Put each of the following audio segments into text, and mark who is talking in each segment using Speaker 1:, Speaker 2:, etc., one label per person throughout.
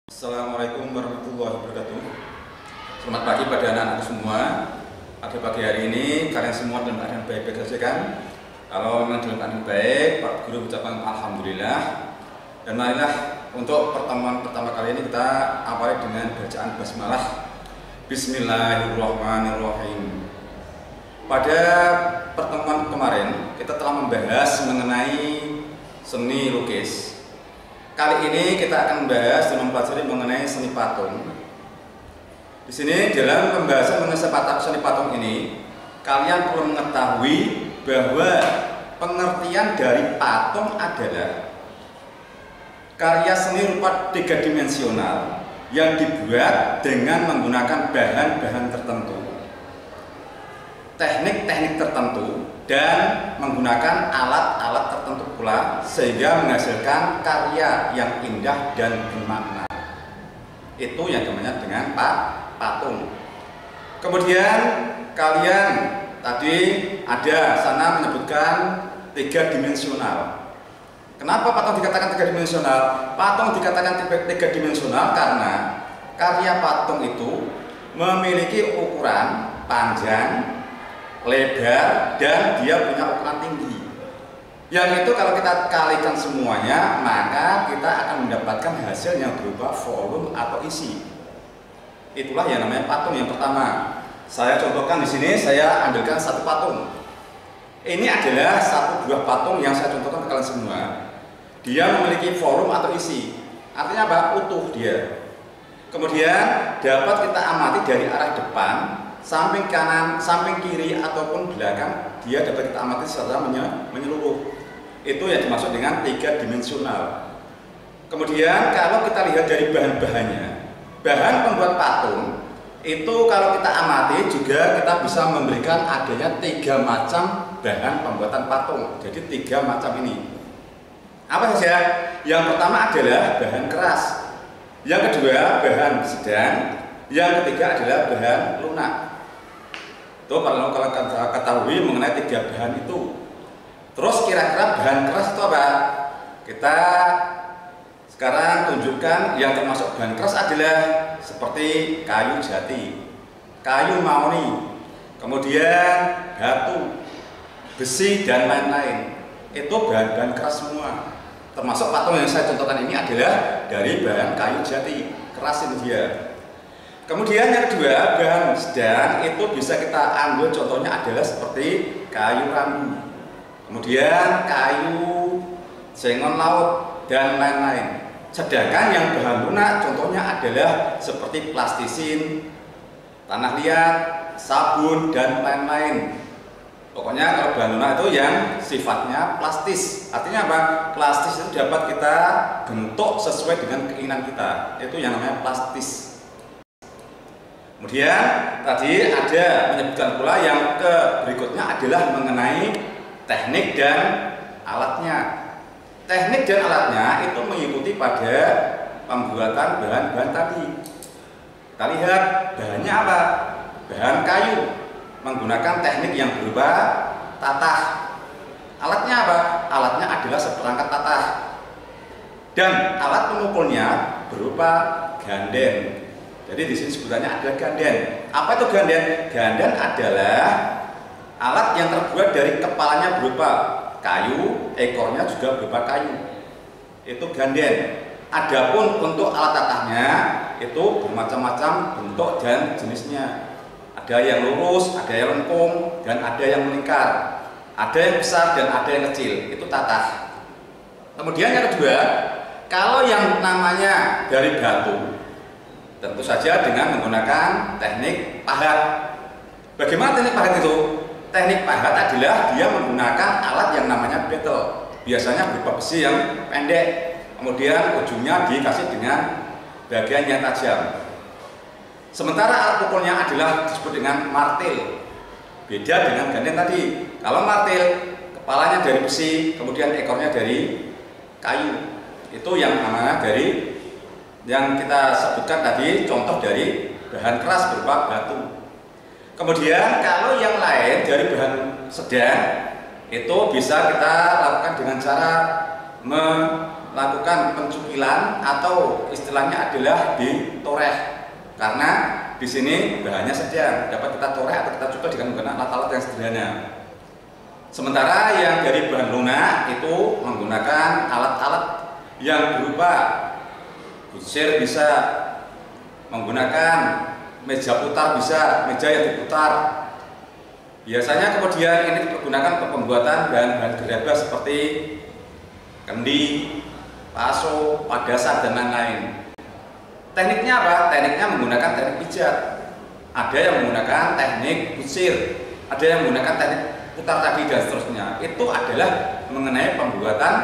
Speaker 1: Assalamualaikum warahmatullahi wabarakatuh. Selamat pagi pada anak-anak semua. Pada pagi hari ini kalian semua dalam keadaan baik-baik saja kan? Kalau memang dalam keadaan baik, Pak Guru ucapkan alhamdulillah. Dan marilah untuk pertemuan pertama kali ini kita awali dengan bacaan basmalah. Bismillahirrahmanirrahim. Pada pertemuan kemarin kita telah membahas mengenai seni lukis. Kali ini kita akan membahas dan mempelajari mengenai seni patung. Di sini dalam pembahasan mengenai seni patung ini, kalian perlu mengetahui bahwa pengertian dari patung adalah karya seni rupa tiga dimensional yang dibuat dengan menggunakan bahan-bahan tertentu, teknik-teknik tertentu, dan menggunakan alat-alat tertentu pula sehingga menghasilkan karya yang indah dan bermakna. Itu yang namanya dengan patung. Kemudian kalian tadi ada sana menyebutkan tiga dimensional. Kenapa patung dikatakan tiga dimensional? Patung dikatakan tiga dimensional karena karya patung itu memiliki ukuran panjang, lebar, dan dia punya ukuran tinggi. Yang itu kalau kita kalikan semuanya, maka kita akan mendapatkan hasil yang berupa volume atau isi. Itulah yang namanya patung yang pertama. Saya contohkan di sini, saya ambilkan satu patung. Ini adalah satu buah patung yang saya contohkan ke kalian semua. Dia memiliki volume atau isi. Artinya apa? Utuh dia. Kemudian dapat kita amati dari arah depan, samping kanan, samping kiri ataupun belakang, dia dapat kita amati secara menyeluruh. Itu yang dimaksud dengan tiga dimensional. Kemudian kalau kita lihat dari bahan-bahannya, bahan pembuat patung itu kalau kita amati juga kita bisa memberikan adanya tiga macam bahan pembuatan patung. Jadi tiga macam ini. Apa saja? Yang pertama adalah bahan keras, yang kedua bahan sedang, yang ketiga adalah bahan lunak. Itu kalau kalian ketahui mengenai tiga bahan itu. Terus kira-kira bahan keras itu apa? Kita sekarang tunjukkan yang termasuk bahan keras adalah seperti kayu jati, kayu mahoni, kemudian batu, besi, dan lain-lain. Itu bahan-bahan keras semua. Termasuk patung yang saya contohkan ini adalah dari bahan kayu jati, keras ini dia. Kemudian yang kedua, bahan sedang itu bisa kita ambil contohnya adalah seperti kayu rambu, kemudian kayu sengon laut, dan lain-lain. Sedangkan yang bahan lunak contohnya adalah seperti plastisin, tanah liat, sabun, dan lain-lain. Pokoknya kalau bahan lunak itu yang sifatnya plastis. Artinya apa? Plastis itu dapat kita bentuk sesuai dengan keinginan kita. Itu yang namanya plastis. Kemudian tadi ada menyebutkan pula yang berikutnya adalah mengenai teknik dan alatnya. Teknik dan alatnya itu mengikuti pada pembuatan bahan-bahan tadi. Kita lihat bahannya apa? Bahan kayu, menggunakan teknik yang berupa tatah. Alatnya apa? Alatnya adalah seperangkat tatah. Dan alat pemukulnya berupa ganden. Jadi di sini sebutannya adalah ganden. Apa itu ganden? Ganden adalah alat yang terbuat dari kepalanya berupa kayu, ekornya juga berupa kayu. Itu ganden. Adapun untuk alat tatahnya itu bermacam-macam bentuk dan jenisnya. Ada yang lurus, ada yang lengkung, dan ada yang melingkar. Ada yang besar dan ada yang kecil. Itu tatah. Kemudian yang kedua, kalau yang namanya dari batu, tentu saja dengan menggunakan teknik pahat. Bagaimana teknik pahat itu? Teknik pahat adalah dia menggunakan alat yang namanya betel. Biasanya berupa besi yang pendek, kemudian ujungnya dikasih dengan bagian yang tajam. Sementara alat pukulnya adalah disebut dengan martil. Beda dengan ganden tadi. Kalau martil, kepalanya dari besi, kemudian ekornya dari kayu. Itu yang namanya dari yang kita sebutkan tadi, contoh dari bahan keras berupa batu. Kemudian kalau yang lain dari bahan sedang itu bisa kita lakukan dengan cara melakukan pencukilan atau istilahnya adalah ditoreh, karena di sini bahannya sedang dapat kita toreh atau kita cukil dengan menggunakan alat-alat yang sederhana. Sementara yang dari bahan lunak itu menggunakan alat-alat yang berupa kusir, bisa menggunakan meja putar, bisa meja yang diputar. Biasanya kemudian ini digunakan untuk pembuatan bahan-bahan gerabah seperti kendi, paso, padasan, dan lain-lain. Tekniknya apa? Tekniknya menggunakan teknik pijat. Ada yang menggunakan teknik kusir, ada yang menggunakan teknik putar tadi, dan seterusnya. Itu adalah mengenai pembuatan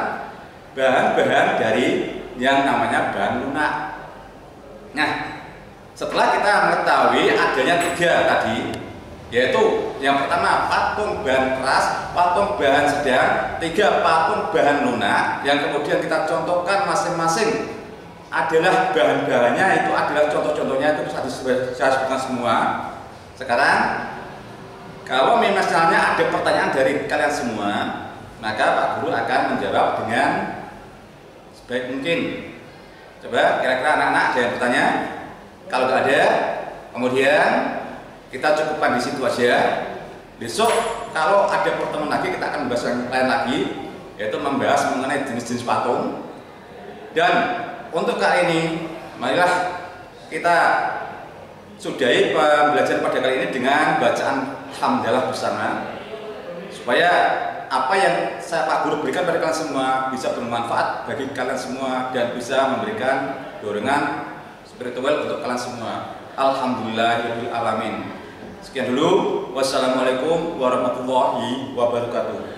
Speaker 1: bahan-bahan dari yang namanya bahan lunak. Nah, setelah kita mengetahui adanya 3 tadi, yaitu yang pertama patung bahan keras, patung bahan sedang, 3 patung bahan lunak, yang kemudian kita contohkan masing-masing adalah bahan-bahannya, itu adalah contoh-contohnya, itu saya sebutkan semua. Sekarang kalau misalnya ada pertanyaan dari kalian semua, maka Pak Guru akan menjawab dengan sebaik mungkin. Coba kira-kira anak-anak ada yang bertanya? Kalau nggak ada, kemudian kita cukupkan di situ aja. Besok kalau ada pertemuan lagi, kita akan membahas yang lain lagi, yaitu membahas mengenai jenis-jenis patung. Dan untuk kali ini, marilah kita sudahi pembelajaran pada kali ini dengan bacaan hamdalah bersama, supaya apa yang saya Pak Guru berikan pada kalian semua bisa bermanfaat bagi kalian semua dan bisa memberikan dorongan spiritual untuk kalian semua. Alhamdulillahirabbil alamin. Sekian dulu. Wassalamualaikum warahmatullahi wabarakatuh.